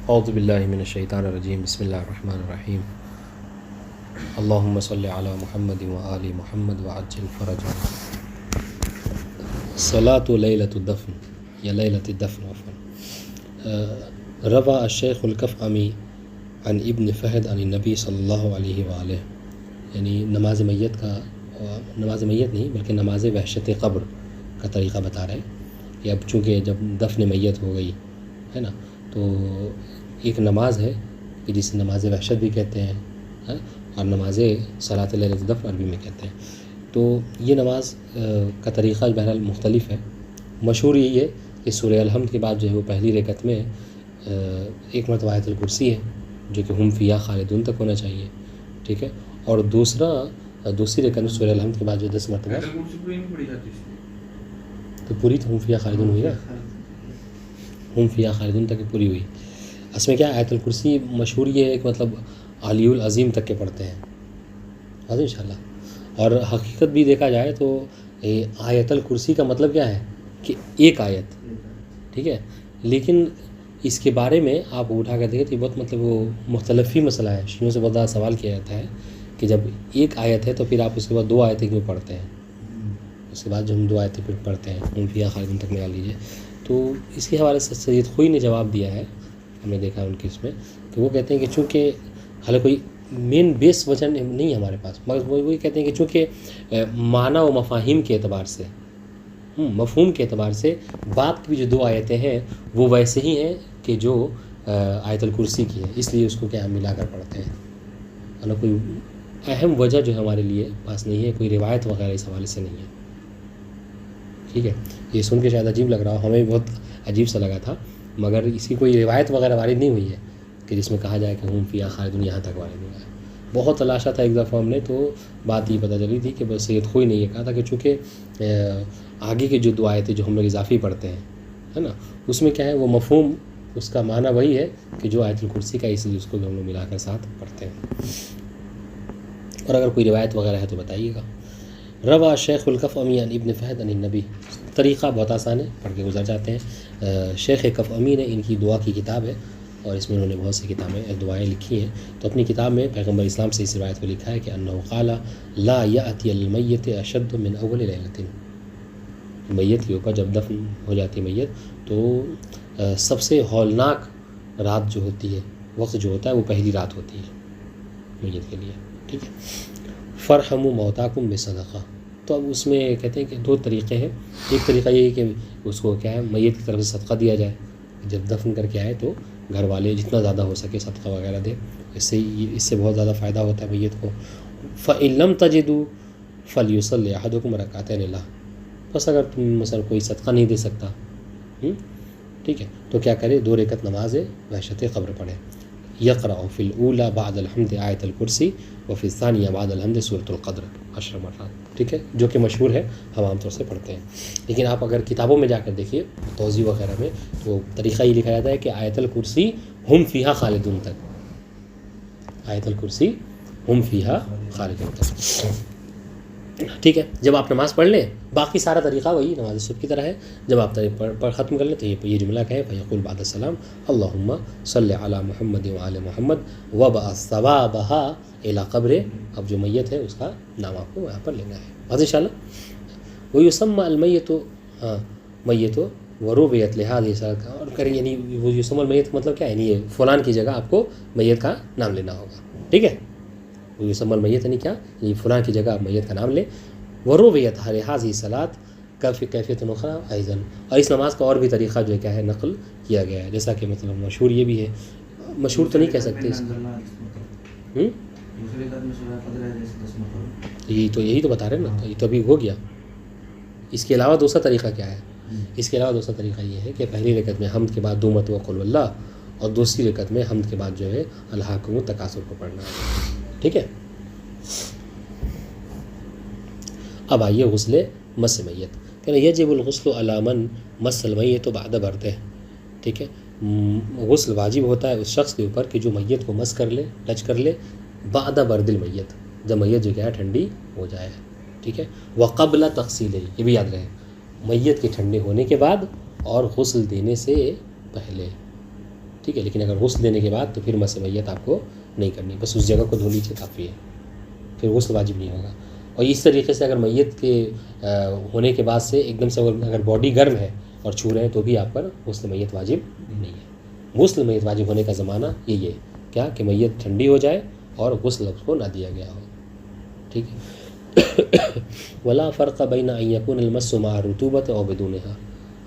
اعوذ باللہ من الشیطان الرجیم بسم اللہ الرحمن الرحیم اللہم صلی علی محمد و آل محمد وعجل فرجہ صلاۃ لیلۃ الدفن یا لیلۃ الدفن عفوا روا الشیخ الکفعمی عن ابن فہد عن النبی صلی اللہ علیہ وآلہ، یعنی نماز میت کا، نماز میت نہیں بلکہ نماز وحشت قبر کا طریقہ بتا رہے ہیں کہ اب چونکہ جب دفن میت ہو گئی ہے نا، تو ایک نماز ہے کہ جسے نماز وحشت بھی کہتے ہیں اور نماز صلاۃ لیلۃ الدفن عربی میں کہتے ہیں۔ تو یہ نماز کا طریقہ بہرحال مختلف ہے۔ مشہور یہی ہے کہ سورہ الحمد کے بعد جو ہے وہ پہلی رکعت میں ایک مرتبہ آیت الکرسی ہے جو کہ ہم فیہا خالدون تک ہونا چاہیے، ٹھیک ہے، اور دوسری رکعت میں سورہ الحمد کے بعد جو 10 مرتبہ تو پوری تو ہم فیہا خالدون ہوئی نا، ہم فیہا خالدون تک پوری ہوئی۔ اس میں کیا آیت الکرسی مشہور یہ ہے کہ مطلب علی العظیم تک کے پڑھتے ہیں ان شاء اللہ۔ اور حقیقت بھی دیکھا جائے تو آیت الکرسی کا مطلب کیا ہے کہ ایک آیت، ٹھیک ہے، لیکن اس کے بارے میں آپ اٹھا کر دیکھیں تو یہ بہت مطلب وہ مختلف ہی مسئلہ ہے۔ شیعوں سے بہت زیادہ سوال کیا جاتا ہے کہ جب ایک آیت ہے تو پھر آپ اس کے بعد 2 آیتیں کیوں پڑھتے ہیں، اس کے بعد جو ہم 2 آیتیں پھر پڑھتے ہیں ہم فیہا خالدون تک نکال لیجیے۔ تو اس کے حوالے سے سید خوئی نے جواب دیا ہے، ہم نے دیکھا ان کے اس میں، کہ وہ کہتے ہیں کہ چونکہ حالانکہ کوئی مین بیس وجہ نہیں ہے ہمارے پاس، مگر وہی کہتے ہیں کہ چونکہ معنی و مفاہیم کے اعتبار سے، مفہوم کے اعتبار سے بات کی بھی جو 2 آیتیں ہیں وہ ویسے ہی ہیں کہ جو آیت الکرسی کی ہے، اس لیے اس کو کیا ہم ملا کر پڑھتے ہیں، ورنہ کوئی اہم وجہ جو ہے ہمارے لیے پاس نہیں ہے، کوئی روایت وغیرہ اس حوالے سے نہیں ہے، ٹھیک ہے۔ یہ سن کے شاید عجیب لگ رہا ہو، ہمیں بہت عجیب سا لگا تھا، مگر اس کی کوئی روایت وغیرہ وارد نہیں ہوئی ہے کہ جس میں کہا جائے کہ ہم فیہا خالدون یہاں تک وارد ہوا ہے۔ بہت تلاشا تھا ایک دفعہ ہم نے، تو بات یہ پتہ چلی تھی کہ بس سید خوئی نے یہ کہا تھا کہ چونکہ آگے کی جو 2 آیتیں جو ہم لوگ اضافی پڑھتے ہیں ہے نا، اس میں کیا ہے وہ مفہوم اس کا معنی وہی ہے کہ جو آیت الکرسی کا، اس لیے اس کو بھی ہم لوگ ملا کر ساتھ پڑھتے ہیں۔ اور اگر کوئی روایت وغیرہ ہے تو بتائیے گا۔ روا شیخ الکفعمی عن ابن فہد عن النبی، طریقہ بہت آسان ہے، پڑھ کے گزر جاتے ہیں۔ شیخ کفعمی نے، ان کی دعا کی کتاب ہے اور اس میں انہوں نے بہت سی کتابیں دعائیں لکھی ہیں، تو اپنی کتاب میں پیغمبر اسلام سے اس روایت کو لکھا ہے کہ انہ قال لا یأتی المیت اشد من اول لیلۃ، میت کے اوپر جب دفن ہو جاتی میت تو سب سے ہولناک رات جو ہوتی ہے، وقت جو ہوتا ہے وہ پہلی رات ہوتی ہے میت کے لیے، ٹھیک ہے۔ فرحموا موتاکم بصدقہ، تو اب اس میں کہتے ہیں کہ 2 طریقے ہیں۔ ایک طریقہ یہ ہے کہ اس کو کیا ہے میت کی طرف سے صدقہ دیا جائے، جب دفن کر کے آئے تو گھر والے جتنا زیادہ ہو سکے صدقہ وغیرہ دے، اس سے بہت زیادہ فائدہ ہوتا ہے میت کو۔ فإن لم تجدوا فلیصلی احدکم رکعتین لہ، بس اگر تم مثلا کوئی صدقہ نہیں دے سکتا، ٹھیک ہے، تو کیا کرے، 2 رکعت نماز وحشت قبر پڑھے۔ یقرأ فی الاولی بعد الحمد آیت الکرسی وفی الثانیہ بعد الحمد سورۃ القدر 10 مرات، ٹھیک ہے، جو کہ مشہور ہے، ہم عام طور سے پڑھتے ہیں۔ لیکن آپ اگر کتابوں میں جا کر دیکھیے توضیح وغیرہ میں تو طریقہ یہ لکھا جاتا ہے کہ آیت الکرسی ہم فیہا خالدون تک، آیت الکرسی ہم فیہا خالدون تک، ٹھیک ہے۔ جب آپ نماز پڑھ لیں، باقی سارا طریقہ وہی نماز صبح کی طرح ہے، جب آپ پڑھ ختم کر لیں تو یہ جملہ کہیں فیقول بعد السلام اللہم صلی علی محمد وآل محمد وابعث ثوابہا الی قبر، اب جو میت ہے اس کا نام آپ کو وہاں پر لینا ہے، بس انشاءاللہ۔ ویسمى المیت، میت ورویت لہذا صلاۃ، اور کریں یعنی وہ یسمى المیت مطلب کیا ہے، یعنی یہ فلان کی جگہ آپ کو میت کا نام لینا ہوگا، ٹھیک ہے۔ یسمى المیت یعنی کیا، یعنی فلاں کی جگہ آپ میت کا نام لیں۔ ورویت لہذا صلاۃ کیفیت اخری ایضا، اور اس نماز کا اور بھی طریقہ جو ہے کیا ہے نقل کیا گیا ہے، جیسا کہ مطلب مشہور یہ بھی ہے، مشہور تو نہیں کہہ سکتے اس کو، یہی تو بتا رہے ہیں نا، یہ تو ابھی ہو گیا۔ اس کے علاوہ دوسرا طریقہ کیا ہے، اس کے علاوہ دوسرا طریقہ یہ ہے کہ پہلی رکعت میں حمد کے بعد 2 مرتبہ قل اللہ، اور دوسری رکعت میں حمد کے بعد جو ہے الہاکم التکاثر کو پڑھنا ہے، ٹھیک ہے۔ اب آئیے غسل مس میت، کہ یجب الغسل علی من مس المیت بعد برده، ٹھیک ہے، غسل واجب ہوتا ہے اس شخص کے اوپر کہ جو میت کو مس کر لے، ٹچ کر لے، بعد برد المیت، جب میت جو کیا ہے ٹھنڈی ہو جائے، ٹھیک ہے۔ وقبل تغسیلہ، یہ بھی یاد رہے، میت کے ٹھنڈے ہونے کے بعد اور غسل دینے سے پہلے، ٹھیک ٹھیک ہے. لیکن اگر غسل دینے کے بعد تو پھر مس میت آپ کو نہیں کرنی, بس اس جگہ کو دھو لیجیے کافی ہے, پھر غسل واجب نہیں ہوگا. اور اس طریقے سے اگر میت کے ہونے کے بعد سے ایک دم سے اگر باڈی گرم ہے اور چھو رہے ہیں تو بھی آپ پر غسل میت واجب نہیں ہے. غسل میت واجب ہونے کا زمانہ یہی ہے کیا کہ میت ٹھنڈی ہو جائے اور غسل اس کو نہ دیا گیا ہو, ٹھیک ہے. ولا فرق بین ان یکون المس مع رطوبۃ او بدونہا.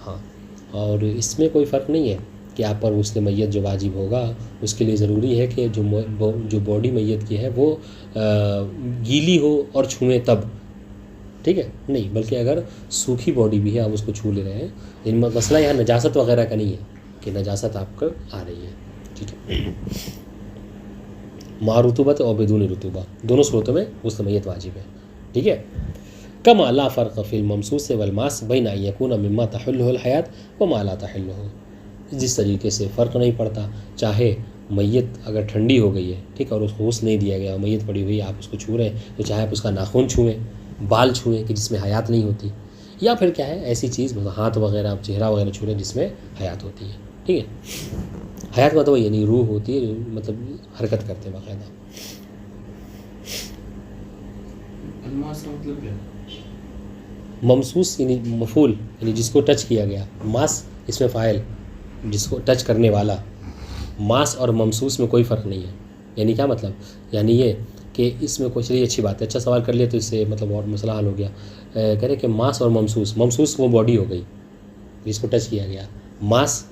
ہاں, اور اس میں کوئی فرق نہیں ہے کہ آپ پر غسل میت جو واجب ہوگا اس کے لیے ضروری ہے کہ جو باڈی میت کی ہے وہ گیلی ہو اور چھوئیں تب, ٹھیک ہے. نہیں, بلکہ اگر سوکھی باڈی بھی ہے آپ اس کو چھو لے رہے ہیں, مسئلہ یہاں نجاست وغیرہ کا نہیں ہے کہ نجاست آپ کا آ رہی ہے, ٹھیک ہے. مع رطوبت اور بدون رطوبہ دونوں صورتوں میں غسل میت واجب ہے, ٹھیک ہے. کما لا فرق فی الممسوس والماس بین ان یکون مما تحلہ الحیات وما لا تحلہ. جس طریقے سے فرق نہیں پڑتا, چاہے میت اگر ٹھنڈی ہو گئی ہے, ٹھیک ہے, اور اس کو غسل نہیں دیا گیا, میت پڑی ہوئی آپ اس کو چھو رہے ہیں, تو چاہے آپ اس کا ناخن چھوئیں, بال چھوئیں کہ جس میں حیات نہیں ہوتی, یا پھر کیا ہے ایسی چیز ہاتھ وغیرہ چہرہ وغیرہ چھو رہے ہیں جس میں حیات ہوتی ہے, ٹھیک ہے. حیات مطلب یعنی روح ہوتی ہے, مطلب حرکت کرتے ہیں باقاعدہ. مطلب کیا؟ ممسوس یعنی مفعول یعنی جس کو ٹچ کیا گیا, ماس اس میں فاعل جس کو ٹچ کرنے والا. ماس اور ممسوس میں کوئی فرق نہیں ہے. یعنی کیا مطلب, یعنی یہ کہ اس میں کوئی چلیے اچھی بات ہے, اچھا سوال کر لیا تو اس سے مطلب اور مسئلہ حل ہو گیا. کہہ رہے کہ ماس اور ممسوس وہ باڈی ہو گئی جس کو ٹچ کیا گیا, ماس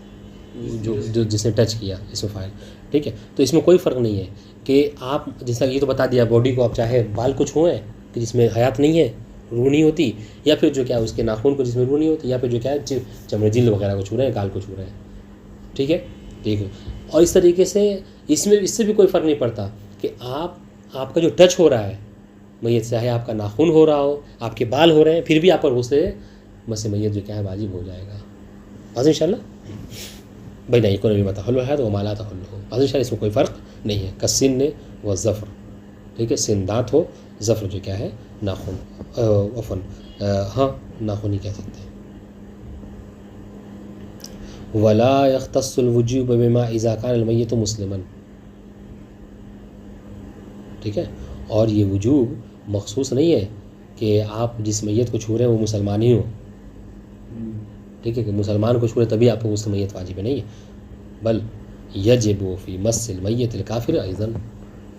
جو جس نے ٹچ کیا اس میں فاعل, ٹھیک ہے. تو اس میں کوئی فرق نہیں ہے کہ آپ جیسا یہ تو بتا دیا باڈی کو آپ چاہے بال کو چھوئیں کہ جس میں حیات نہیں ہے, روح نہیں ہوتی, یا پھر جو کیا اس کے ناخن کو جس میں روح نہیں ہوتی, یا پھر جو کیا ہے چمڑے جلد وغیرہ کو چھو رہے ہیں, گال کو چھو رہے ہیں, ٹھیک ہے, ٹھیک ہے. اور اس طریقے سے اس سے بھی کوئی فرق نہیں پڑتا کہ آپ کا جو ٹچ ہو رہا ہے میت سے, چاہے آپ کا ناخن ہو رہا ہو, آپ کے بال ہو رہے ہیں, پھر بھی آپ پر غسل مس میت جو کیا ہے واجب ہو جائے گا. بس ان شاء اللہ بھائی نہیں کوئی بھی متحل ہے تو وہ مالا تحل ہو, بس ان شاء اللہ اس میں کوئی فرق نہیں ہے. کسن نے وہ ظفر, ٹھیک ہے, سن دانت ہو, ظفر جو کیا ہے ناخن, عفن ہاں ناخن ہی کہہ سکتے ہیں. ولا يختص الوجوب بما اذا كان المیت مسلما, ٹھیک ہے. اور یہ وجوب مخصوص نہیں ہے کہ آپ جس میت کو چھو رہے ہیں وہ مسلمان ہی ہو, ٹھیک ہے, کہ مسلمان کو چھو رہے تبھی آپ کو غسل میت واجب ہے, نہیں ہے. بل یجب فی مس المیت الکافر ایضا,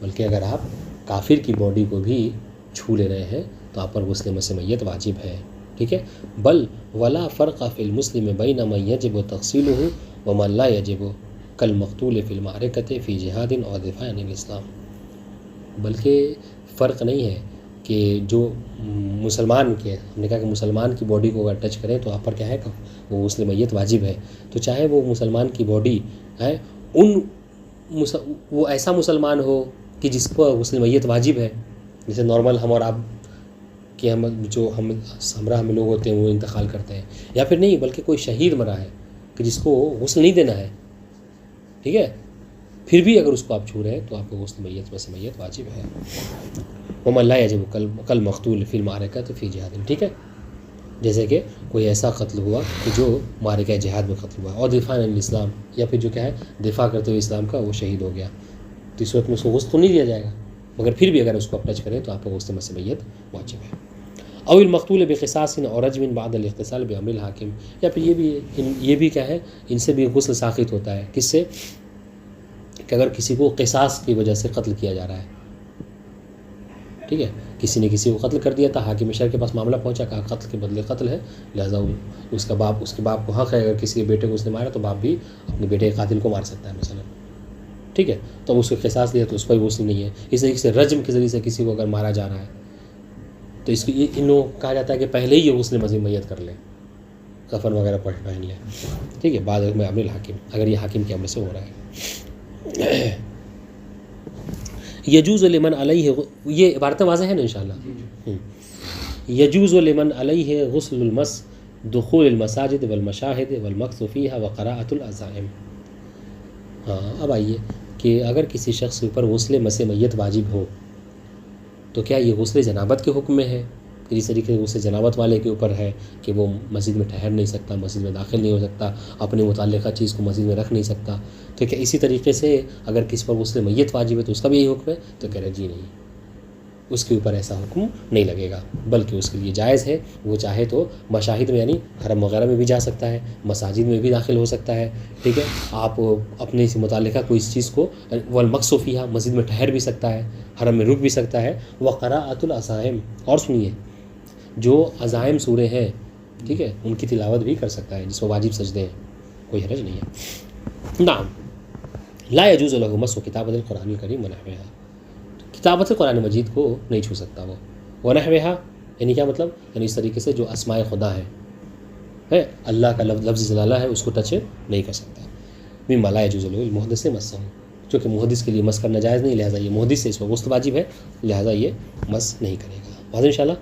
بلکہ اگر آپ کافر کی باڈی کو بھی چھو لے رہے ہیں تو آپ پر غسل مس میت واجب ہے, ٹھیک ہے. بل ولا فرق فی المسلم بین من یجب تغسیلہ ومن لا یجب کالمقتول فی المعرکۃ فی جہاد اور دفاع عن الاسلام. بلکہ فرق نہیں ہے کہ جو مسلمان کے, ہم نے کہا کہ مسلمان کی باڈی کو اگر ٹچ کریں تو آپ پر کیا ہے وہ غسل میت واجب ہے, تو چاہے وہ مسلمان کی باڈی ہے وہ ایسا مسلمان ہو کہ جس کو غسل میت واجب ہے, جیسے نارمل ہم اور آپ کہ ہمراہ میں لوگ ہوتے ہیں وہ انتقال کرتے ہیں, یا پھر نہیں بلکہ کوئی شہید مرا ہے کہ جس کو غسل نہیں دینا ہے, ٹھیک ہے, پھر بھی اگر اس کو آپ چھو رہے ہیں تو آپ کو غسل میت مس میت واجب ہے. ومن لا یجب کالمقتول فی المعرکۃ فی جہاد, ٹھیک ہے, جیسے کہ کوئی ایسا قتل ہوا کہ جو معرکہ جہاد میں قتل ہوا, اور دفاع عن الاسلام, یا پھر جو کیا ہے دفاع کرتے ہوئے اسلام کا وہ شہید ہو گیا, تو اس وقت میں اس کو غسل تو نہیں دیا جائے گا, مگر پھر بھی اگر اس کو آپ ٹچ کریں تو آپ کو غسل مس میت واجب ہے. او المقتول بقصاص اور رجم بعد الاغتسال بامر الحاکم, یا پھر یہ بھی کیا ہے ان سے بھی غسل ساقط ہوتا ہے. کس سے, کہ اگر کسی کو قصاص کی وجہ سے قتل کیا جا رہا ہے, ٹھیک ہے, کسی نے کسی کو قتل کر دیا تھا, حاکم شہر کے پاس معاملہ پہنچا, کہا قتل کے بدلے قتل ہے, لہذا اس کے باپ کو حق ہے اگر کسی کے بیٹے کو اس نے مارا تو باپ بھی اپنے بیٹے کے قاتل کو مار سکتا ہے مثلا, ٹھیک ہے. تو اس کو قصاص لیا تو اس پر غسل نہیں ہے. اس طریقے سے رجم کے ذریعے سے کسی کو اگر مارا جا رہا ہے تو اس کو ان لوگوں کو کہا جاتا ہے کہ پہلے ہی یہ غسل میت کر لیں, کفن وغیرہ پہن لیں, ٹھیک ہے, بعد میں امر الحاکم, اگر یہ حاکم کے عمل سے ہو رہا ہے. یجوز لمن علیہ, یہ عبارتیں واضح ہیں نا انشاءاللہ. یجوز لمن علیہ غسل المس دخول المساجد والمشاہد والمکث فیہا وقراءۃ العزائم. ہاں اب آئیے کہ اگر کسی شخص کے اوپر غسل مس میت واجب ہو تو کیا یہ غسل جنابت کے حکم میں ہے جس طریقے سے غسل جنابت والے کے اوپر ہے کہ وہ مسجد میں ٹھہر نہیں سکتا، مسجد میں داخل نہیں ہو سکتا، اپنے متعلقہ چیز کو مسجد میں رکھ نہیں سکتا، تو کیا اسی طریقے سے اگر کسی پر غسل میت واجب ہے تو اس کا بھی یہی حکم ہے؟ تو کہہ رہے جی نہیں، اس کے اوپر ایسا حکم نہیں لگے گا، بلکہ اس کے لیے جائز ہے، وہ چاہے تو مشاہد میں یعنی حرم وغیرہ میں بھی جا سکتا ہے، مساجد میں بھی داخل ہو سکتا ہے، ٹھیک ہے، آپ اپنے سے متعلقہ کوئی اس چیز کو والمکث فیہا مسجد میں ٹھہر بھی سکتا ہے، حرم میں رک بھی سکتا ہے، وقراءۃ العزائم، اور سنیے جو عزائم سورے ہیں، ٹھیک ہے، ان کی تلاوت بھی کر سکتا ہے جس میں واجب سجدے ہیں، کوئی حرج نہیں ہے۔ نعم لا يجوز له مس کتابۃ القرآن الکریم ونحوها، کتابت قرآن مجید کو نہیں چھو سکتا وہ، ونحوها یعنی کیا مطلب؟ یعنی اس طریقے سے جو اسماء خدا ہے اللہ کا لفظ جلالہ ہے اس کو ٹچ نہیں کر سکتا۔ مما لا يجوز له المحدث مسہ، چونکہ محدث کے لیے مس کرنا جائز نہیں، لہٰذا یہ محدث سے اس پر غسل واجب ہے، لہٰذا یہ مس نہیں کرے گا، واضح انشاءاللہ۔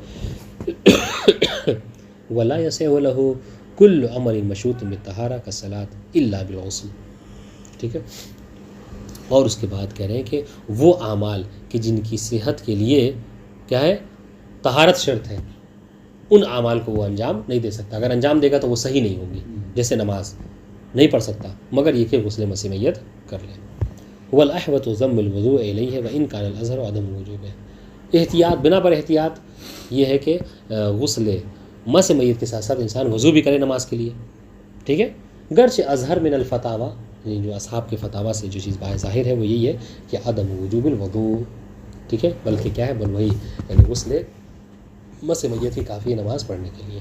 ولا يصح له كل عمل مشروط بالطہارہ كالصلاۃ الا بالغسل، ٹھیک ہے، اور اس کے بعد کہہ رہے ہیں کہ وہ اعمال کہ جن کی صحت کے لیے کیا ہے طہارت شرط ہے، ان اعمال کو وہ انجام نہیں دے سکتا، اگر انجام دے گا تو وہ صحیح نہیں ہوگی، جیسے نماز نہیں پڑھ سکتا مگر یہ کہ غسل مسح میت کر لے۔ والاحوط ضم الوضوء الیہ وان کان الازہر عدم وجوب، احتیاط بنا پر احتیاط یہ ہے کہ غسل مسح میت کے ساتھ ساتھ انسان وضو بھی کرے نماز کے لیے، ٹھیک ہے، گرچہ اظہر من الفتاوی، جو اصحاب کے فتاوی سے جو چیز ظاہر ہے وہ یہی ہے کہ عدم وجوب الوضوء، ٹھیک ہے، بلکہ کیا ہے بل وہی یعنی غسل مسح میت کی کافی ہے نماز پڑھنے کے لیے۔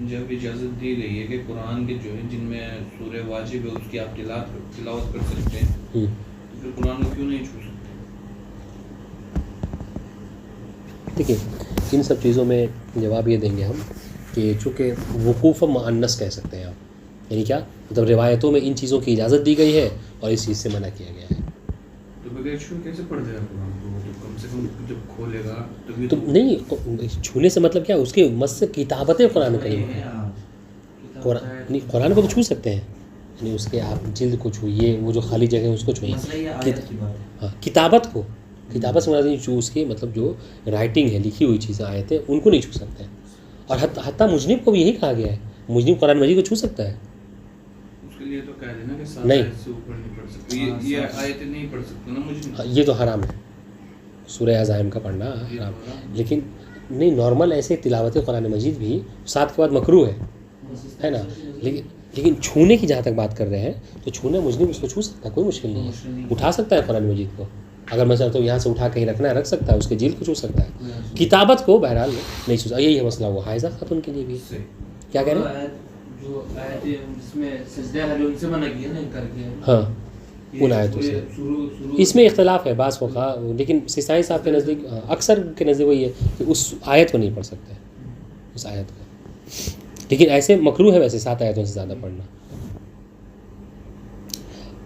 جب اجازت دی گئی ہے کہ قرآن کے جو ہے جن میں سورہ واجب ہے اس کی آپ تلاوت کر سکتے ہیں، تو پھر قرآن کو کیوں نہیں چھو سکتے؟ دیکھیے ان سب چیزوں میں جواب یہ دیں گے ہم کہ چونکہ وقوف مؤنث کہہ سکتے ہیں آپ، یعنی کیا مطلب روایتوں میں ان چیزوں کی اجازت دی گئی ہے اور اس چیز سے منع کیا گیا ہے، تو بغیر چھوئے کیسے پڑھ دے گا قرآن کو؟ تو کم سے کم جب کھولے گا تبھی تو نہیں، چھونے سے مطلب کیا اس کے مس سے کتابت قرآن کریم ہے، قرآن کو تو چھو سکتے ہیں، یعنی اس کے آپ جلد کو چھوئیے، وہ جو خالی جگہ ہے اس کو چھوئیے، ہاں کتابت کو، کتابت سے مراد جو اس کی مطلب جو رائٹنگ ہے لکھی ہوئی چیزیں آیتیں ان کو نہیں چھو سکتے ہیں، اور حتیٰ مجنب کو بھی یہی کہا گیا ہے، مجنب قرآن مجید کو چھو سکتا ہے، اس کے لیے تو کہہ دینا کہ 7 نہیں آیت سے اوپر نہیں پڑھ سکتے، یہ آیتیں نہیں پڑھ سکتے نا مجھے، یہ تو حرام ہے، سورہ عزائم کا پڑھنا حرام، لیکن نہیں نارمل ایسے تلاوت قرآن مجید بھی 7 کے بعد مکروہ ہے نا، لیکن چھونے کی جہاں تک بات کر رہے ہیں تو چھونا مجنب اس کو چھو سکتا ہے، کوئی مشکل نہیں ہے، اٹھا سکتا ہے قرآن مجید کو، اگر میں چاہتا ہوں یہاں سے اٹھا کہیں رکھنا ہے رکھ سکتا ہے، اس کے جلد کو چھو سکتا ہے، کتابت کو بہرحال نہیں چھو سکتا، یہی ہے مسئلہ، وہ حائضہ خاتون کے لیے بھی کیا کہہ رہے ہیں، جو آیتیں جس میں سجدہ ہے جو ان سے منع کیا نا کر کے، ہاں ان آیتوں سے اس میں اختلاف ہے بعض وقع، لیکن سیسائی صاحب کے نزدیک اکثر کے نزدیک وہی ہے کہ اس آیت کو نہیں پڑھ سکتے، اس آیت کو، لیکن ایسے مکروہ ہے ویسے 7 آیتوں سے زیادہ پڑھنا۔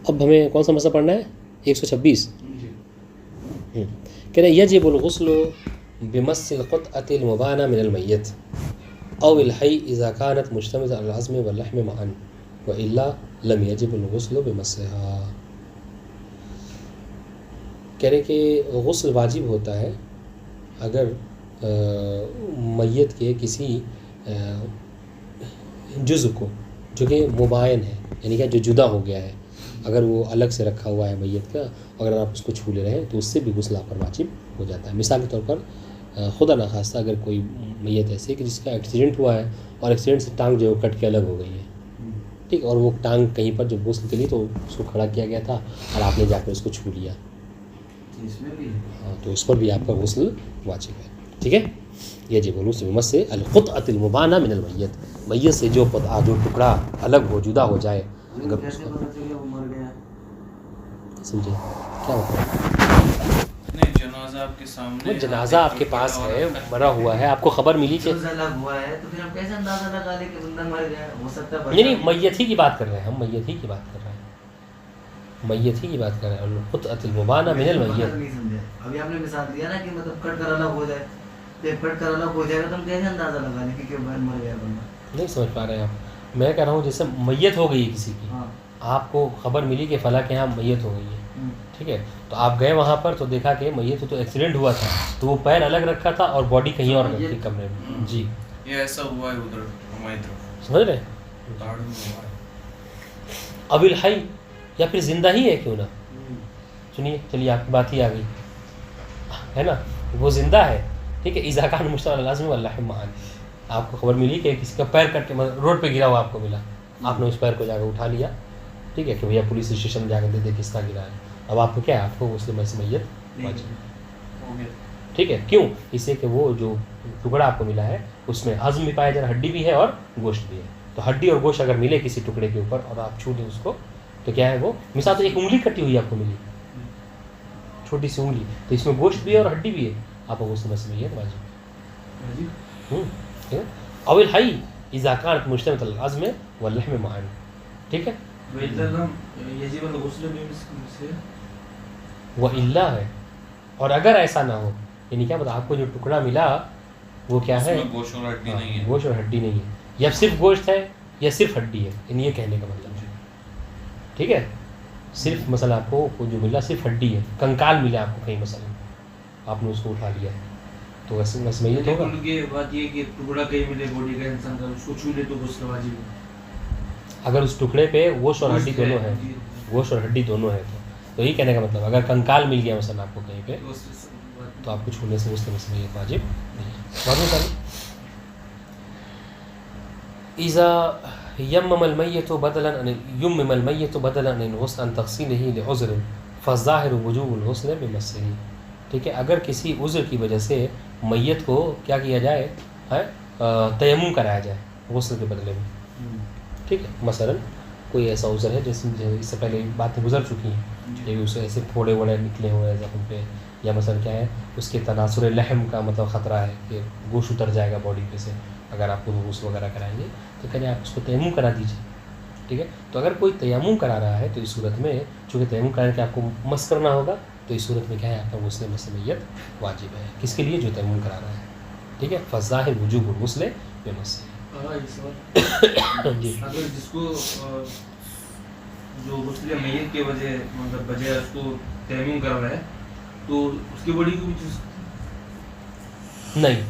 اب ہمیں کون سا مسئلہ پڑھنا ہے؟ 126 کہہ رہے یجب الغسل بمس القطعة المبانة من المیت او الحی اذا كانت مشتملة على العظم واللحم معا والا لم يجب الغسل بمسها، کہہ رہے کہ غسل واجب ہوتا ہے اگر میت کے کسی جزء کو جو کہ مباین ہے، یعنی کہ جو جدا ہو گیا ہے، اگر وہ الگ سے رکھا ہوا ہے میت کا، اگر آپ اس کو چھو لے رہے ہیں تو اس سے بھی غسل آپ پر واجب ہو جاتا ہے۔ مثال کے طور پر خدا نخواستہ اگر کوئی میت ایسے کہ جس کا ایکسیڈنٹ ہوا ہے اور ایکسیڈنٹ سے ٹانگ جو ہے کٹ کے الگ ہو گئی ہے، ٹھیک، اور وہ ٹانگ کہیں پر جو غسل کے لیے تو اس کو کھڑا کیا گیا تھا اور آپ نے جا کر اس کو چھو لیا، ہاں تو اس پر بھی آپ کا غسل واجب ہے، ٹھیک ہے۔ یہ جی بولو سے سے القطعة المبانة من المیت، میت سے جو قطعہ جو ٹکڑا الگ ہو جدا ہو جائے، اگر اس کا سمجھے کیا ہوتا ہے، نہیں جنازہ آپ کے سامنے، جنازہ آپ کے پاس ہے، مرا ہوا ہے، آپ کو خبر ملی کہ ہوا ہے تو پھر ہم کیسے اندازہ لگا لیں کہ بندہ مر گیا؟ ہو سکتا ہے نہیں میت ہی کی بات کر رہے ہیں ہم، میت ہی کی بات کر رہے ہیں، میت ہی کی بات کر رہے ہیں، القطعة المبانة من المیت۔ ابھی آپ نے مثال دیا نا کہ مطلب کٹ کر الگ ہو جائے، جب کٹ کر الگ ہو جائے گا تو ہم کیسے اندازہ لگا لیں کہ مر گیا بندہ؟ نہیں سمجھ پا رہے ہیں آپ، میں کہہ رہا ہوں جیسے میت ہو گئی کسی کی، ہاں آپ کو خبر ملی کہ فلاں کے یہاں میت ہو گئی ہے، ٹھیک ہے، تو آپ گئے وہاں پر تو دیکھا کہ میت تو ایکسیڈنٹ ہوا تھا، تو وہ پیر الگ رکھا تھا اور باڈی کہیں اور رکھی تھی کمرے میں. جی یہ ایسا ہوا ہے ادھر ہماری طرف، سمجھ رہے؟ تاڑ میں ہوا ہے. اب الحی یا پھر زندہ ہی ہے کیوں نہ. سنیے، چلیے آپ کی بات ہی آ گئی ہے نا، وہ زندہ ہے، ٹھیک ہے. اذا کان مشتمل علی العظم واللحم معا، آپ کو خبر ملی کہ کسی کا پیر کٹ کے روڈ پہ گرا ہوا آپ کو ملا، آپ نے اس پیر کو جا کے اٹھا لیا، ٹھیک ہے، کہ بھیا پولیس اسٹیشن میں جا کے دے دے کس کا گرا ہے. اب آپ کو کیا ہے، آپ کو غسل میت واجب، ٹھیک ہے. کیوں؟ اس سے کہ وہ جو ٹکڑا آپ کو ملا ہے اس میں عظم بھی پایا جا رہا ہے، ہڈی بھی ہے اور گوشت بھی ہے. تو ہڈی اور گوشت اگر ملے کسی ٹکڑے کے اوپر اور آپ چھو دیں اس کو تو کیا ہے وہ، مثال تو ایک انگلی کٹی ہوئی آپ کو ملی، چھوٹی سی انگلی، تو اس میں گوشت بھی ہے اور ہڈی بھی ہے، آپ کو غسل میت واجب. ٹھیک ہے. او الحی اذا کانت مشتملۃ علی العظم واللحم معا، ٹھیک ہے. وہ اللہ ہے، اور اگر ایسا نہ ہو، یعنی کیا مطلب آپ کو جو ٹکڑا ملا وہ کیا ہے، گوشت اور ہڈی نہیں ہے، گوشت اور ہڈی نہیں ہے، یا صرف گوشت ہے یا صرف ہڈی ہے، یعنی یہ کہنے کا مطلب ہے، ٹھیک ہے. صرف مثلا آپ کو جو ملا صرف ہڈی ہے، کنکال ملا آپ کو کہیں مثلا، آپ نے اس کو اٹھا لیا تو ویسے میت ہوگا. بات یہ کہ ٹکڑا کہیں ملے باڈی کا انسان کا، اس کو چھو لے تو غسل واجب ہے. اگر اس ٹکڑے پہ گوشت اور ہڈی دونوں ہے، گوشت اور ہڈی دونوں ہے تو یہی کہنے کا مطلب اگر کنکال مل گیا مثلا آپ کو کہیں پہ تو آپ کو چھونے سے غسل میت واجب نہیں ہے. بات نہیں ساری. اذا یمم المیت بدلا یمم المیت بدلا عن الغسل عن تغسیلہ لعذر فالظاہر وجوب الغسل بمسہ، ٹھیک ہے. اگر کسی عذر کی وجہ سے میت کو کیا کیا جائے، تیمم کرایا جائے غسل کے بدلے میں، ٹھیک ہے. مثلا کوئی ایسا عذر ہے جیسے اس سے پہلے باتیں گزر چکی ہیں کہ اسے ایسے پھوڑے ووڑے نکلے ہوئے ہیں زخم پہ، یا مثلا کیا ہے اس کے تناسر لحم کا مطلب خطرہ ہے کہ گوشت اتر جائے گا باڈی پہ سے اگر آپ کو غسل وغیرہ کرائیں گے، تو کہنے آپ اس کو تیمم کرا دیجیے، ٹھیک ہے. تو اگر کوئی تیمم کرا رہا ہے تو اس صورت میں چونکہ تیمم کرانے کے آپ کو مس کرنا ہوگا، تو اس صورت میں کیا ہے آپ کا غسل میت واجب ہے. کس کے لیے؟ جو تیمم کرا رہا ہے، ٹھیک ہے. فالظاہر وجوب الغسل بمسہ. جی اگر جس کو جو غسل میت کے وجہ مطلب بجائے اس کو تیمم کر رہا ہے تو اس کی باڈی کو بھی نہیں،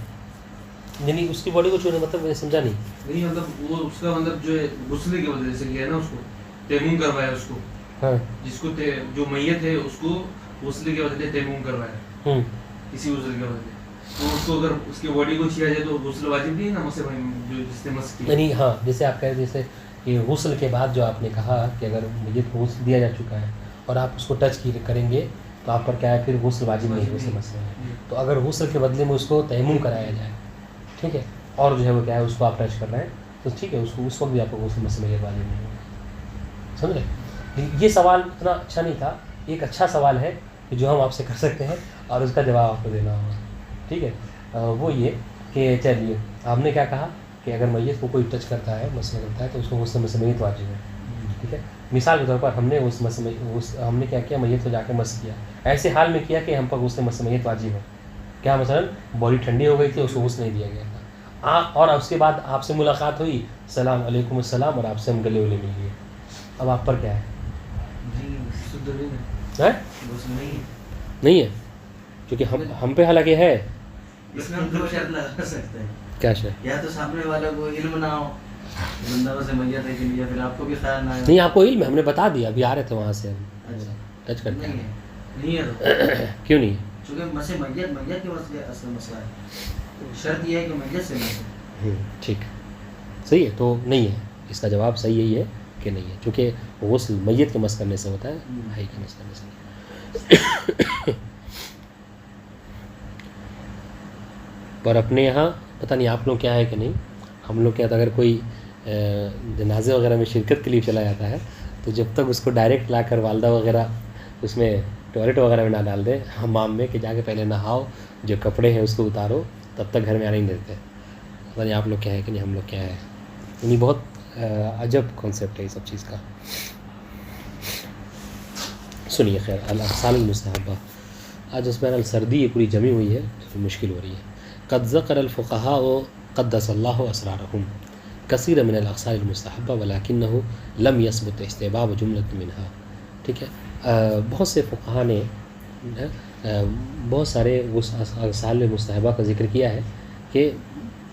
یعنی اس کی باڈی کو چھونے مطلب میں سمجھا نہیں، مطلب وہ اس کا مطلب جو ہے غسل کی وجہ سے کیا ہے نا، اس کو تیمم کروایا اس کو، ہاں جس کو جو میت ہے اس کو غسل کی وجہ سے تیمم کروایا کسی عذر کی وجہ سے، تو اس کو اگر اس کی باڈی کو چھیا جائے تو غسل واجب نہیں ہے نا، مسے جو جس نے مس کی. نہیں، ہاں جیسے آپ کہہ رہے جیسے کہ غسل کے بعد جو آپ نے کہا کہ اگر میت کو غسل دیا جا چکا ہے اور آپ اس کو ٹچ کریں گے تو آپ پر کیا ہے پھر غسل واجب نہیں ہے، غسل مسئلہ ہے. تو اگر غسل کے بدلے میں اس کو تیمم کرایا جائے، ٹھیک ہے، اور جو ہے وہ کیا ہے اس کو آپ ٹچ کر رہے ہیں تو ٹھیک ہے، اس کو اس وقت بھی آپ کو غسل مسئلہ یہ واجب نہیں ہوگا. سمجھ رہے؟ یہ سوال اتنا اچھا نہیں تھا، ایک اچھا سوال ہے کہ جو ہم آپ سے کر سکتے ہیں اور اس کا جواب آپ کو دینا ہوگا، ٹھیک ہے. وہ یہ کہ چلیے آپ نے کیا کہا کہ اگر میت کو کوئی ٹچ کرتا ہے، مسئلہ کرتا ہے تو اس کو غسل میت واجب ہے، ٹھیک ہے. مثال کے طور پر ہم نے ہم نے کیا کیا، میت کو جا کے مس کیا، ایسے حال میں کیا کہ ہم پر غسل میت واجب ہے. کیا مثلا باڈی ٹھنڈی ہو گئی تھی، اس کو غسل نہیں دیا گیا تھا، اور اس کے بعد آپ سے ملاقات ہوئی، السلام علیکم السلام، اور آپ سے ہم گلے ولے مل لیے، اب آپ پر کیا ہے؟ نہیں ہے، کیونکہ ہم پہ حالانکہ ہے. اس میں ہم دو شرط لگا سکتے ہیں، کیا شرط؟ یا تو سامنے والے کو علم نہ ہو بندہ سے میت ہے کہ نہیں، یا پھر آپ کو بھی خیال نہ آئے. نہیں، آپ کو علم ہے، ہم نے بتا دیا، ابھی آ رہے تھے وہاں سے ہم اچھا ٹچ کرتے ہیں. نہیں ہے کیوں نہیں؟ چونکہ مسے میت کے مسئلے اصل مسئلہ ہے، شرط یہ ہے کہ میت سے مسئلہ. ٹھیک، صحیح ہے، تو نہیں ہے، اس کا جواب صحیح یہی ہے کہ نہیں ہے، چونکہ غسل میت کے مس کرنے سے ہوتا ہے، بھائی کے مس کرنے سے نہیں. پر اپنے یہاں پتہ نہیں آپ لوگ کیا ہے کہ نہیں، ہم لوگ کیا تھا اگر کوئی جنازے وغیرہ میں شرکت کے لیے چلا جاتا ہے تو جب تک اس کو ڈائریکٹ لا کر والدہ وغیرہ اس میں ٹوائلٹ وغیرہ میں نہ ڈال دے حمام میں کہ جا کے پہلے نہاؤ، جو کپڑے ہیں اس کو اتارو، تب تک گھر میں آنے نہیں دیتے. پتہ نہیں آپ لوگ کیا ہے کہ نہیں، ہم لوگ کیا ہے، یعنی بہت عجب کانسیپٹ ہے یہ سب چیز کا. سنیے خیر، الاغسال المستحبہ، آج اس میں سردی یہ پوری جمی ہوئی ہے، مشکل ہو رہی ہے. قد ذکر الفقہاء قدس اللہ اسرارہم، کثیر من الاغسال المستحبہ ولکنہ لم یثبت استحباب جملۃ منہا. ٹھیک ہے، بہت سے فقہا نے بہت سارے اغسال مستحبہ کا ذکر کیا ہے کہ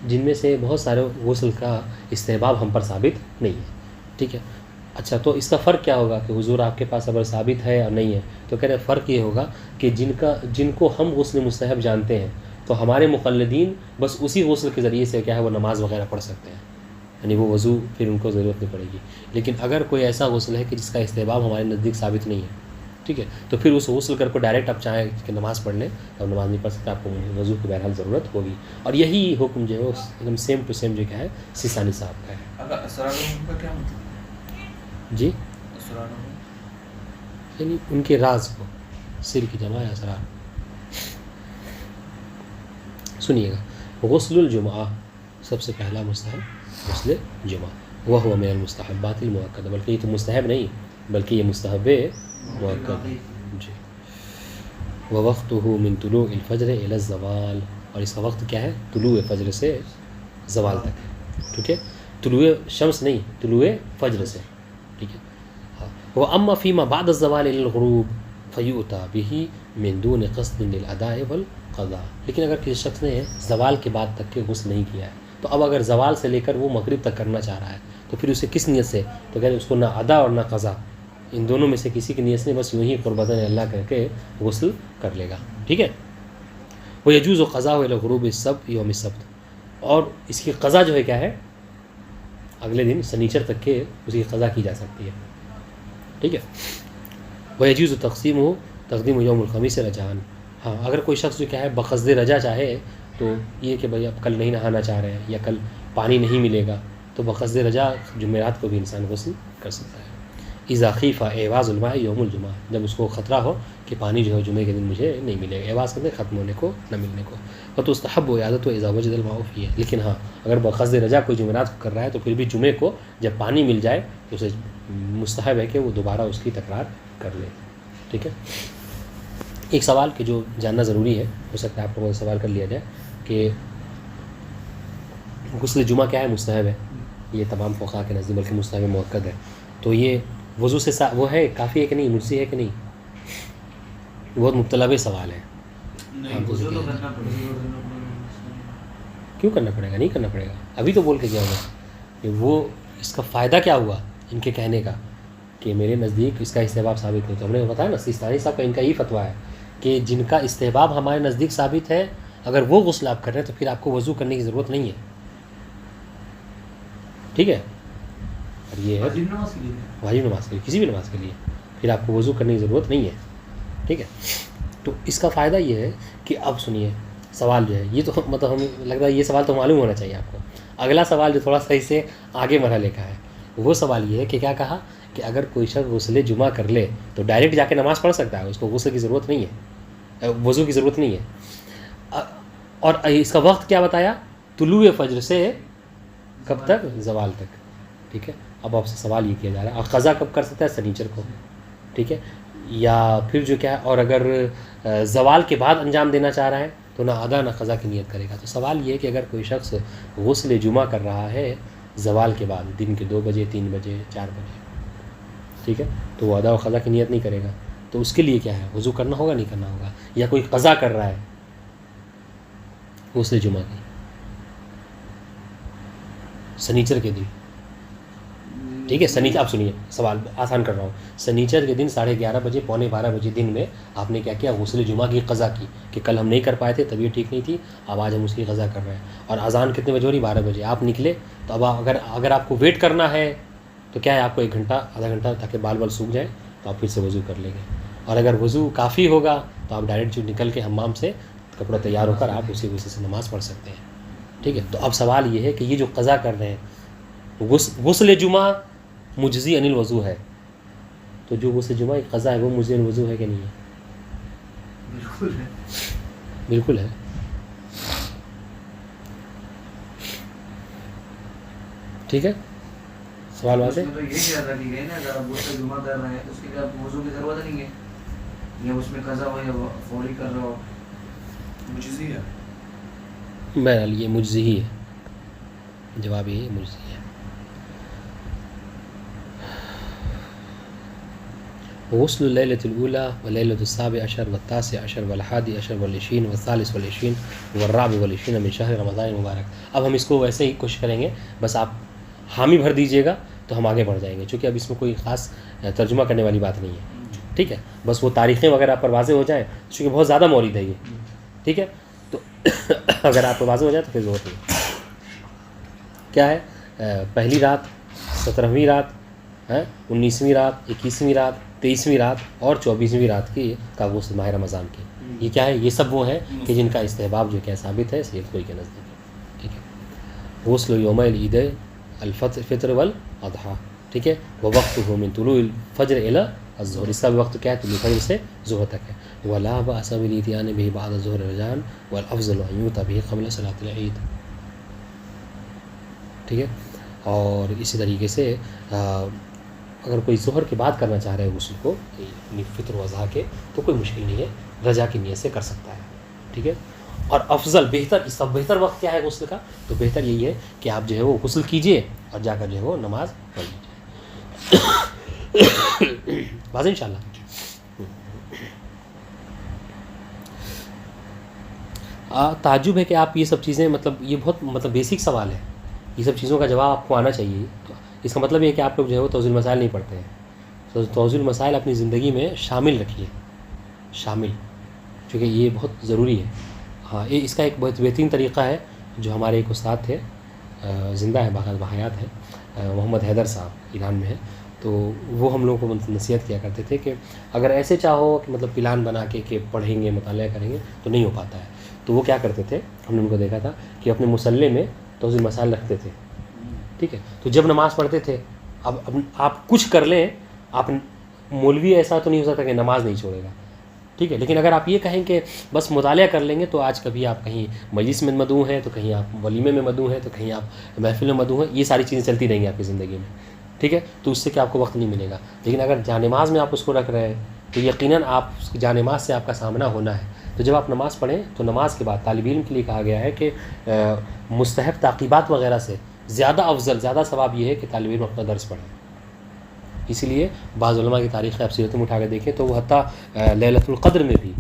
جن میں سے بہت سارے غسل کا استحباب ہم پر ثابت نہیں ہے. ٹھیک ہے، اچھا تو اس کا فرق کیا ہوگا کہ حضور آپ کے پاس اگر ثابت ہے اور نہیں ہے تو کہہ رہے فرق یہ ہوگا کہ جن کو ہم غسل مستحب جانتے ہیں تو ہمارے مقلدین بس اسی غسل کے ذریعے سے کیا ہے وہ نماز وغیرہ پڑھ سکتے ہیں، یعنی وہ وضو پھر ان کو ضرورت نہیں پڑے گی. لیکن اگر کوئی ایسا غسل ہے کہ جس کا استحباب ہمارے نزدیک ثابت نہیں ہے، ٹھیک ہے، تو پھر اس غسل کر کو ڈائریکٹ آپ چاہیں کہ نماز پڑھ لیں، اب نماز نہیں پڑھ سکتے، آپ کو وضو کی بہرحال ضرورت ہوگی. اور یہی حکم جو ہے وہ ایک دم سیم ٹو سیم جو کیا ہے سیستانی صاحب کا ہے. اگر اسرار کا کیا مطلب؟ جی، اسرار یعنی ان کے راز کو، سر کی جمع ہے اسرار. سنیے گا، غسل الجمعہ سب سے پہلا مستحب غسل جمعہ، وہ من المستحبات المؤکدہ، بلکہ یہ تو مستحب نہیں بلکہ یہ مستحب مؤکد. جی، ووقتہ من طلوع الفجر الی الزوال، اور اس کا وقت کیا ہے طلوع فجر سے زوال تک. ٹھیک ہے، طلوع شمس نہیں، طلوع فجر سے. ٹھیک ہے، وَأَمَّا فِيمَا بَعْدَ الزَّوَالِ إِلَى الْغُرُوبِ فَيُؤْتَى بِهِ مِن دُونِ قَصْدٍ لِلْأَدَاءِ وَالْقَضَاءِ. لیکن اگر کسی شخص نے زوال کے بعد تک کے غسل نہیں کیا ہے تو اب اگر زوال سے لے کر وہ مغرب تک کرنا چاہ رہا ہے تو پھر اسے کس نیت سے، تو کہتے ہیں اس کو نہ ادا اور نہ قضا، ان دونوں میں سے کسی کی نیت سے بس یوں ہی قربتاً اللہ کر کے غسل کر لے گا. ٹھیک ہے، وَيَجُوزُ قَضَاؤُهُ إِلَى غُرُوبِ السَّبْتِ يَوْمِ السَّبْتِ، اور اس کی قضا جو ہے کیا ہے اگلے دن سنیچر تک کے اس کی قضا کی جا سکتی ہے. ٹھیک ہے، وَيَجُوزُ تَقْسِيمُهُ تقدیم یوم الخمیس رجعان. ہاں، اگر کوئی شخص جو کیا ہے بقصد رجا چاہے تو یہ کہ بھائی اب کل نہیں نہانا چاہ رہے ہیں یا کل پانی نہیں ملے گا تو بقصد رجا جمعرات کو بھی انسان غسل کر سکتا ہے. اذا خیف ایواز الماء یوم الجمعہ، جب اس کو خطرہ ہو کہ پانی جو ہے جمعے کے دن مجھے نہیں ملے گا، ایواز کہتے ہیں ختم ہونے کو، نہ ملنے کو. وتستحب عیادۃ اذا وجد الماء فیہ، لیکن ہاں اگر بقصد رجا کوئی جمعرات کو کر رہا ہے تو پھر بھی جمعے کو جب پانی مل جائے تو اسے مستحب ہے کہ وہ دوبارہ اس کی تکرار کر لے. ٹھیک ہے، ایک سوال کہ جو جاننا ضروری ہے، ہو سکتا ہے آپ کو سوال کر لیا جائے کہ غسل جمعہ کیا ہے مستحب ہے، یہ تمام فقہا کے نزدیک بلکہ مستحب مؤکد ہے. تو یہ وضو سے وہ ہے کافی ہے کہ نہیں، مجزی ہے کہ نہیں، بہت مطلب سوال ہے. کیوں کرنا پڑے گا؟ نہیں کرنا پڑے گا، ابھی تو بول کے گیا ہوگا کہ وہ اس کا فائدہ کیا ہوا ان کے کہنے کا کہ میرے نزدیک اس کا استحباب ثابت نہیں. تو ہم نے بتایا نا سیستانی صاحب کا ان کا یہی فتویٰ ہے کہ جن کا استحباب ہمارے نزدیک ثابت ہے اگر وہ غسل آپ کر رہے ہیں تو پھر آپ کو وضو کرنے کی ضرورت نہیں ہے. ٹھیک ہے، اور یہ ہے واجب نماز کے لیے، کسی بھی نماز کے لیے پھر آپ کو وضو کرنے کی ضرورت نہیں ہے. ٹھیک ہے، تو اس کا فائدہ یہ ہے کہ اب سنیے سوال جو ہے یہ تو مطلب ہمیں لگ رہا ہے یہ سوال تو معلوم ہونا چاہیے آپ کو. اگلا سوال جو تھوڑا سا اس سے آگے مرحلے کا ہے وہ سوال یہ ہے کہ کیا کہا کہ اگر کوئی شخص غسل جمعہ کر لے تو ڈائریکٹ جا کے نماز پڑھ سکتا ہے، اس کو غسل کی ضرورت نہیں ہے، وضو کی ضرورت نہیں ہے. اور اس کا وقت کیا بتایا؟ طلوع فجر سے کب تک؟ زوال تک. ٹھیک ہے، اب آپ سے سوال یہ کیا جا رہا ہے قضا کب کر سکتا ہے؟ سنیچر کو. ٹھیک ہے، یا پھر جو کیا ہے اور اگر زوال کے بعد انجام دینا چاہ رہا ہے تو نہ ادا نہ قضا کی نیت کرے گا. تو سوال یہ ہے کہ اگر کوئی شخص غسل جمعہ کر رہا ہے زوال کے بعد دن کے 2 بجے 3 بجے 4 بجے، ٹھیک ہے، تو وہ ادا و قضا کی نیت نہیں کرے گا تو اس کے لیے کیا ہے وضو کرنا ہوگا نہیں کرنا ہوگا. یا کوئی قضا کر رہا ہے غسل جمعہ کی سنیچر کے دن، ٹھیک ہے، سنیچر، آپ سنیے سوال آسان کر رہا ہوں، سنیچر کے دن 11:30 بجے 11:45 بجے دن میں آپ نے کیا کیا؟ غسل جمعہ کی قضا کی کہ کل ہم نہیں کر پائے تھے، طبیعت ٹھیک نہیں تھی، اب آج ہم اس کی قضا کر رہے ہیں. اور اذان کتنے بجے ہو رہی؟ 12 بجے. آپ نکلے تو اب اگر آپ کو ویٹ کرنا ہے تو کیا ہے آپ کو 1 گھنٹہ آدھا گھنٹہ تاکہ بال سوکھ جائے تو آپ پھر سے وضو کر لیں گے. اور اگر وضو کافی ہوگا تو آپ ڈائریکٹ جو نکل کے حمام سے کپڑا تیار ہو کر آپ اسی وجہ سے نماز پڑھ سکتے ہیں. ٹھیک ہے، تو اب سوال یہ ہے کہ یہ جو قضا کر رہے ہیں غسل جمعہ مجزی عن الوضو ہے، تو جو غسل جمعہ کی قضا ہے وہ مجزی عن الوضو ہے کہ نہیں ہے؟ بالکل ہے، بالکل ہے. ٹھیک ہے، سوال واضح؟ تو یہ زیادہ کی گئی نا اگر آپ غسل جمعہ کر رہے ہیں تو اس کے لیے آپ وضو کی ضرورت نہیں ہے، یا اس میں قضا ہو یا فوری کر رہے ہو. مجزی ہے، بہرحال یہ مجزی ہی ہے، جواب یہ مجزی ہے. غسل الليلة الأولى والليلة السابع عشر والتاسع عشر والحادي عشر والعشرين والثالث والعشرين والرابع والعشرين من شهر رمضان المبارک. اب ہم اس کو ویسے ہی کوشش کریں گے, بس آپ حامی بھر دیجیے گا تو ہم آگے بڑھ جائیں گے, چونکہ اب اس میں کوئی خاص ترجمہ کرنے والی بات نہیں ہے, ٹھیک ہے. بس وہ تاریخیں وغیرہ پر واضح ہو جائیں, چونکہ بہت زیادہ مورد ہے یہ, ٹھیک ہے. تو اگر آپ کو واضح ہو جائے تو پھر ضرورت نہیں. کیا ہے پہلی رات, 17ویں رات, 19ویں رات, 21ویں رات, 23ویں رات اور 24ویں رات کی کا غسل ماہ رمضان کی. یہ کیا ہے؟ یہ سب وہ ہیں کہ جن کا استحباب جو کیا ثابت ہے سید کوئی کے نزدیک, ٹھیک ہے. غسل یوم العید الفطر والاضحیٰ, ٹھیک ہے. ووقتہ من طلوع الفجر الی الظہر, اس کا بھی وقت کیا ہے؟ طلوع الفجر سے ظہر تک ہے. ولا بأس بالاتیان به بعد الظہر رجعان والافضل ان یؤتی به قبل صلاۃ العید, ٹھیک ہے. اور اسی طریقے سے اگر کوئی ظہر کے بعد کرنا چاہ رہے ہیں غسل کو اپنی فطر و اضحیٰ کے, تو کوئی مشکل نہیں ہے, رجا کی نیت سے کر سکتا ہے, ٹھیک ہے. اور افضل بہتر, اس کا بہتر وقت کیا ہے غسل کا؟ تو بہتر یہی ہے کہ آپ جو ہے وہ غسل کیجئے اور جا کر جو ہے وہ نماز پڑھ لیجیے. واضح انشاءاللہ. تعجب ہے کہ آپ یہ سب چیزیں, مطلب یہ بہت بیسک سوال ہے, یہ سب چیزوں کا جواب آپ کو آنا چاہیے. تو اس کا مطلب یہ ہے کہ آپ لوگ جو ہے وہ توضیح المسائل نہیں پڑھتے ہیں. تو توضیح المسائل اپنی زندگی میں شامل رکھیے, شامل, چونکہ یہ بہت ضروری ہے. ہاں, یہ اس کا ایک بہت بہترین طریقہ ہے جو ہمارے ایک استاد تھے, زندہ ہے, بحیات ہے, محمد حیدر صاحب, ایران میں ہے. تو وہ ہم لوگوں کو نصیحت کیا کرتے تھے کہ اگر ایسے چاہو کہ مطلب پلان بنا کے کہ پڑھیں گے, مطالعہ کریں گے, تو نہیں ہو پاتا ہے. تو وہ کیا کرتے تھے, ہم نے ان کو دیکھا تھا کہ اپنے مصلے میں توضیح المسائل رکھتے تھے, ٹھیک ہے. تو جب نماز پڑھتے تھے, اب آپ کچھ کر لیں, آپ مولوی ایسا تو نہیں ہو سکتا کہ نماز نہیں چھوڑے گا, ٹھیک ہے. لیکن اگر آپ یہ کہیں کہ بس مطالعہ کر لیں گے, تو آج کبھی آپ کہیں مجلس میں مدعو ہیں, تو کہیں آپ ولیمے میں مدعو ہیں, تو کہیں آپ محفل میں مدعو ہیں, یہ ساری چیزیں چلتی رہیں گی آپ کی زندگی میں, ٹھیک ہے. تو اس سے کہ آپ کو وقت نہیں ملے گا. لیکن اگر جانماز میں آپ اس کو رکھ رہے ہیں تو یقیناً آپ جانماز سے آپ کا سامنا ہونا ہے. تو جب آپ نماز پڑھیں تو نماز کے بعد طالب علم کے لیے کہا گیا ہے کہ مستحب تعقیبات وغیرہ سے زیادہ افضل, زیادہ ثواب یہ ہے کہ طالب علم اپنا درس پڑھیں. اسی لیے بعض علماء کی تاریخ آپ سیرت میں اٹھا کے دیکھیں تو وہ حتیٰ لیلۃ القدر میں بھی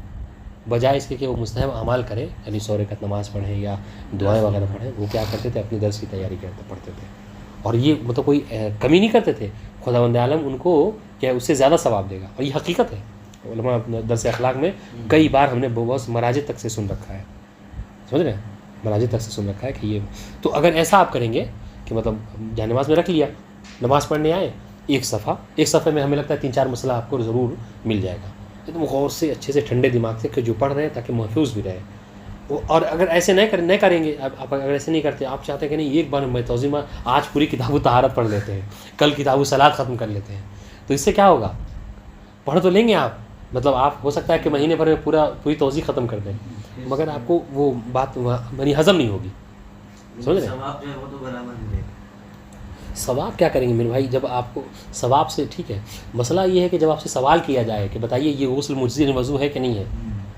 بجائے اس کے کہ وہ مستحب اعمال کریں, یعنی 100 رکعت نماز پڑھیں یا دعائیں وغیرہ پڑھیں, وہ کیا کرتے تھے؟ اپنی درس کی تیاری پڑھتے تھے. اور یہ مطلب کوئی کمی نہیں کرتے تھے, خداوند عالم ان کو کیا اس سے زیادہ ثواب دے گا. اور یہ حقیقت ہے. علماء درس اخلاق میں کئی بار ہم نے بہت مراجع تک سے سن رکھا ہے, سمجھ رہے ہیں, مراجع تک سے سن رکھا ہے کہ یہ. تو اگر ایسا آپ کریں گے کہ مطلب جانماز میں رکھ لیا, نماز پڑھنے آئے, ایک صفحے میں ہمیں لگتا ہے 3-4 مسئلہ آپ کو ضرور مل جائے گا, ایک دم غور سے اچھے سے ٹھنڈے دماغ سے کہ جو پڑھ رہے ہیں تاکہ محفوظ بھی رہے. اور اگر ایسے نہیں کریں گے, آپ اگر ایسے نہیں کرتے, آپ چاہتے ہیں کہ نہیں ایک بار میں توضیح میں آج پوری کتاب و طہارت پڑھ لیتے ہیں, کل کتاب و صلاۃ ختم کر لیتے ہیں, تو اس سے کیا ہوگا؟ پڑھ تو لیں گے آپ, مطلب آپ ہو سکتا ہے کہ مہینے بھر میں پوری توضیح ختم کر دیں, مگر آپ کو وہ بات یعنی ہضم نہیں ہوگی, سمجھ رہے ہیں. ثواب کیا کریں گے میرے بھائی؟ جب آپ کو ثواب سے, ٹھیک ہے, مسئلہ یہ ہے کہ جب آپ سے سوال کیا جائے کہ بتائیے یہ غسل مجزی وضو ہے کہ نہیں ہے,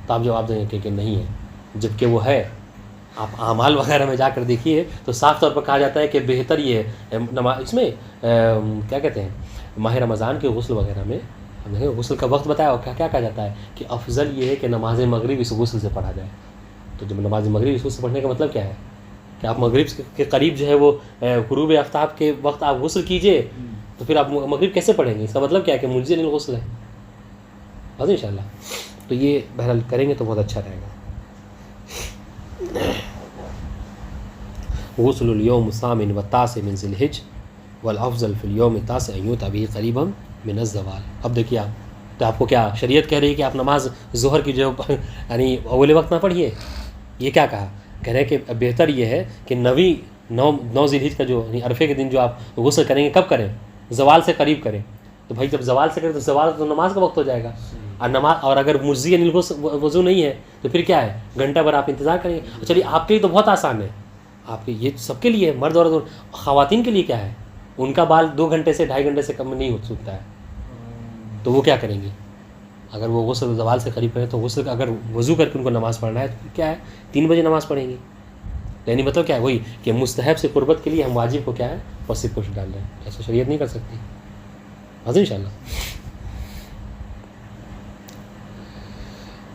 تو آپ جواب دیں گے کہ نہیں ہے, جبکہ وہ ہے. آپ اعمال وغیرہ میں جا کر دیکھیے تو صاف طور پر کہا جاتا ہے کہ بہتر یہ ہے اس میں کیا کہتے ہیں, ماہ رمضان کے غسل وغیرہ میں غسل کا وقت بتایا, اور کیا کہا جاتا ہے کہ افضل یہ ہے کہ نماز مغرب اس غسل سے پڑھا جائے. تو جب نماز مغرب اس غسل سے پڑھنے کا مطلب کیا ہے کہ آپ مغرب کے قریب جو ہے وہ غروب آفتاب کے وقت آپ غسل کیجئے, تو پھر آپ مغرب کیسے پڑھیں گے؟ اس کا مطلب کیا ہے کہ مجزی الغسل ہے. بس ان شاء اللہ تو یہ بہرحال کریں گے تو بہت اچھا رہے گا. غسل اليوم الثامن والتاسع من ذی الحج والافضل فی اليوم التاسع ان یؤتی به قریبا من الزوال. اب دیکھیے آپ, تو آپ کو کیا شریعت کہہ رہی ہے کہ آپ نماز ظہر کی جو یعنی اول وقت نہ پڑھیے. یہ کیا کہا؟ کہہ رہے ہیں کہ بہتر یہ ہے کہ 9 ذی الحج کا جو یعنی عرفے کے دن جو آپ غسل کریں گے کب کریں؟ زوال سے قریب کریں. تو بھائی جب زوال سے کریں تو زوال تو نماز کا وقت ہو جائے گا, اور اگر مجزی وضو نہیں ہے تو پھر کیا ہے, گھنٹہ بھر آپ انتظار کریں گے. چلیے آپ کے لیے تو بہت آسان ہے, آپ کے یہ سب کے لیے, مرد اور خواتین کے لیے کیا ہے, ان کا بال 2 گھنٹے سے 2.5 گھنٹے سے کم نہیں ہو سکتا ہے. تو وہ کیا کریں گی؟ اگر وہ غسل زوال سے قریب کریں تو غسل اگر وضو کر کے ان کو نماز پڑھنا ہے تو کیا ہے 3 بجے نماز پڑھیں گی. یعنی مطلب کیا ہے وہی کہ مستحب سے قربت کے لیے ہم واجب کو کیا ہے پس پوش ڈال رہے ہیں. ایسا شریعت نہیں کر سکتی. حاضر ان شاء اللہ.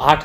8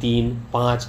3, 5,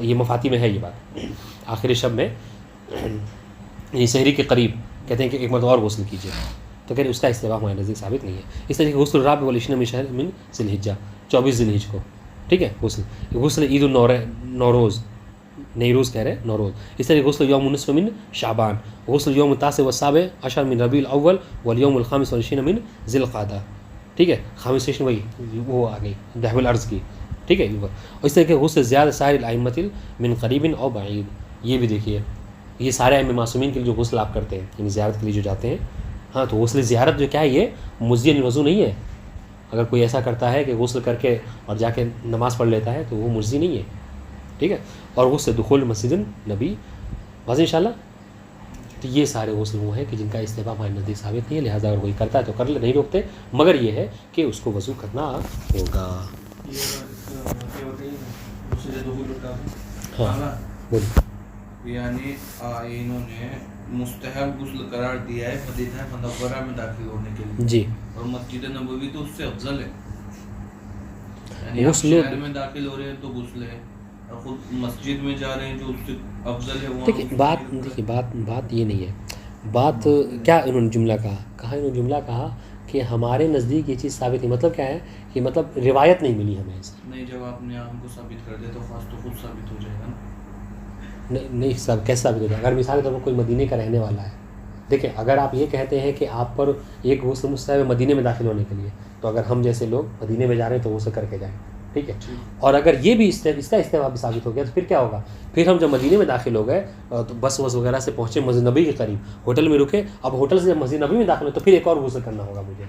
یہ مفاتی میں ہے یہ بات، آخری شب میں یعنی سحری کے قریب کہتے ہیں کہ ایک مرتبہ اور غسل کیجیے، تو کہتے ہیں اس کا استحباب ہمارے نزدیک ثابت نہیں ہے. اس طریقے غسل الرابع والعشرین من شہر من ذی الحجہ 24 ذی الحجہ کو، ٹھیک ہے، غسل عید النوروز، نیروز کہہ رہے ہیں نوروز. اس طرح غسل یوم النصف من شعبان، غسل یوم التاسع والسابع عشر من ربیع الاول والیوم الخامس والعشرین من ذی القعدہ، ٹھیک ہے، خامس سیشن وہی وہ آ گئی دہو الارض کی، ٹھیک ہے. اور اس طرح کے غسل زیادہ سائر الائمۃ من قریب او بعید، یہ بھی دیکھیے یہ سارے ائمہ معصومین کے لیے جو غسل آپ کرتے ہیں یعنی زیارت کے لیے جو جاتے ہیں، ہاں تو غسل زیارت جو کیا ہے یہ مجزی الوضو نہیں ہے. اگر کوئی ایسا کرتا ہے کہ غسل کر کے اور جا کے نماز پڑھ لیتا ہے تو وہ مجزی نہیں ہے، ٹھیک ہے. اور غسل دخول مسجد نبی واضح انشاءاللہ. تو یہ سارے غسل وہ ہیں کہ جن کا استحباب ہمارے نزدیک ثابت نہیں ہے، لہٰذا اگر کوئی کرتا ہے تو کر لے، نہیں روکتے، مگر یہ ہے کہ اس کو وضو کرنا ہوگا. ہاں بولیے. یعنی انہوں نے مستحب غسل قرار دیا ہے مدینہ منورہ میں داخل ہونے کے لیے جی، اور مسجد نبوی تو اس سے افضل ہے. یعنی آپ شہر میں داخل ہو رہے ہیں تو غسل ہے، اور خود مسجد میں جا رہے ہیں جو اس سے افضل ہے. دیکھیے بات یہ نہیں ہے. بات کیا انہوں نے جملہ کہا انہوں نے جملہ کہا کہ ہمارے نزدیک یہ چیز ثابت نہیں. مطلب کیا ہے کہ مطلب روایت نہیں ملی ہمیں اس نہیں. جب آپ نے ہم کو ثابت کر دیا تو خاص تو خود ثابت ہو جائے گا نا. نہیں صاحب کیسے ثابت ہو جائے؟ اگر مثال کے طور پر کوئی مدینے کا رہنے والا ہے، دیکھیں اگر آپ یہ کہتے ہیں کہ آپ پر ایک غسل مستحب ہے مدینے میں داخل ہونے کے لیے، تو اگر ہم جیسے لوگ مدینے میں جا رہے ہیں تو غسل کر کے جائیں، ٹھیک ہے. اور اگر یہ بھی اس کا استحباب بھی ثابت ہو گیا تو پھر کیا ہوگا؟ پھر ہم جب مدینے میں داخل ہو گئے تو بس وغیرہ سے پہنچے مسجد نبی کے قریب، ہوٹل میں رکے، اب ہوٹل سے جب مسجد نبی میں داخل ہو تو پھر ایک اور غسل کرنا ہوگا مجھے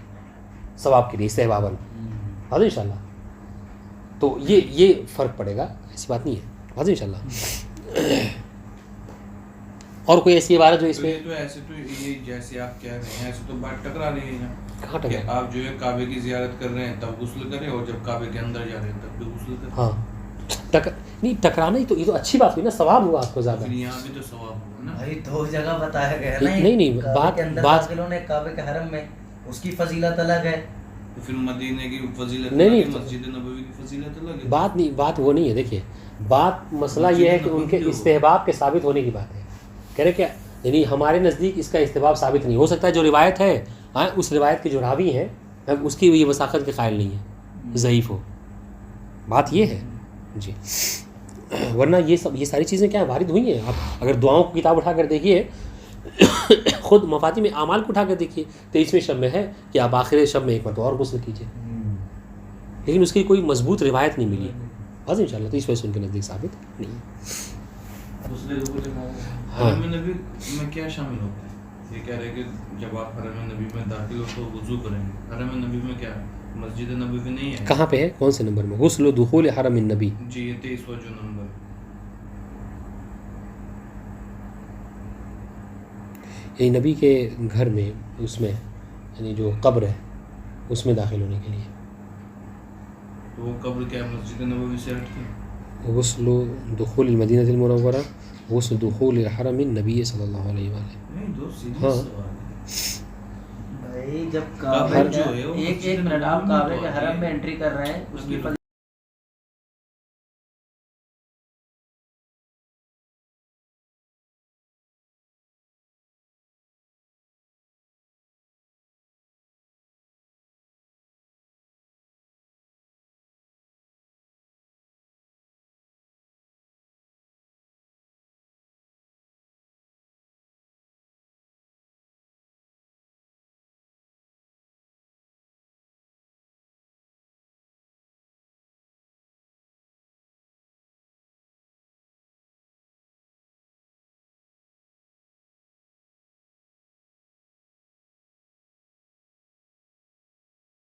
ثواب کے لیے استحباباً، واضح ان شاء اللہ. تو یہ فرق پڑے گا، ایسی بات نہیں ہے، واضح ان شاء اللہ. اور کوئی ایسی عبارت جو اس میں تو ایسے تو یہ جیسے آپ کہہ رہے ہیں ایسے تو بات ٹکرا رہی ہے کہاں کہ ٹکرا؟ آپ جو ہے کعبے کی زیارت کر رہے ہیں تب غسل کریں اور جب کعبے کے اندر جا رہے ہیں تب بھی غسل کریں. ہاں نہیں ٹکرانا ہی تو یہ تو اچھی بات ہوئی نا، ثواب ہوا آپ کو زیادہ. پھر یہاں بھی تو ثواب ہوگا نا. بھائی دو جگہ بتایا گیا ہے نا. نہیں بات کعبے کے حرم میں اس کی فضیلت الگ ہے، تو پھر مدینے کی فضیلت نہیں مسجد نبوی کی فضیلت الگ ہے. بات وہ نہیں ہے. دیکھیے بات مسئلہ یہ ہے کہ ان کے استحباب کے ثابت ہونے کی بات ہے. کہہ رہے کہ یعنی ہمارے نزدیک اس کا استحباب ثابت نہیں ہو سکتا ہے. جو روایت ہے اس روایت کے جو راوی ہیں اس کی یہ وثاقت کے قائل نہیں ہے، ضعیف ہو. بات یہ ہے جی. ورنہ یہ ساری چیزیں کیا وارد ہوئی ہیں. آپ اگر دعاؤں کی کتاب اٹھا کر دیکھیے، خود مفاتیح میں اعمال کو اٹھا کر دیکھیے، 23ویں شب میں ہے کہ آپ آخر شب میں ایک مرتبہ اور غسل کیجیے، لیکن اس کی کوئی مضبوط روایت نہیں ملی، بس ان شاء اللہ. تو اس وجہ سے ان کے نزدیک ثابت نہیں ہے. حرم نبی میں کیا شامل ہوتا ہے؟ یہ کہہ رہے کہ جب آپ حرم نبی میں داخل ہو تو وضو کریں گے. حرم نبی میں کیا مسجد نبوی نہیں ہے؟ کہاں پہ ہے؟ کون سے نمبر میں؟ غسل دخول حرم النبی. جی یہ 23واں جو نمبر. یعنی نبی کے گھر میں اس میں یعنی جو قبر ہے اس میں داخل ہونے کے لیے. تو وہ قبر کیا مسجد نبوی سے ہٹ کے؟ غسل دخول المدینہ المنورہ، غسل دخول الحرم النبی صلی اللہ علیہ وآلہ. نہیں دو سیدھی ہاں. سوال ہے. بھائی جب کعبے جو ہے وہ ایک منٹ آپ کعبے کے حرم میں انٹری کر رہے ہیں اس کی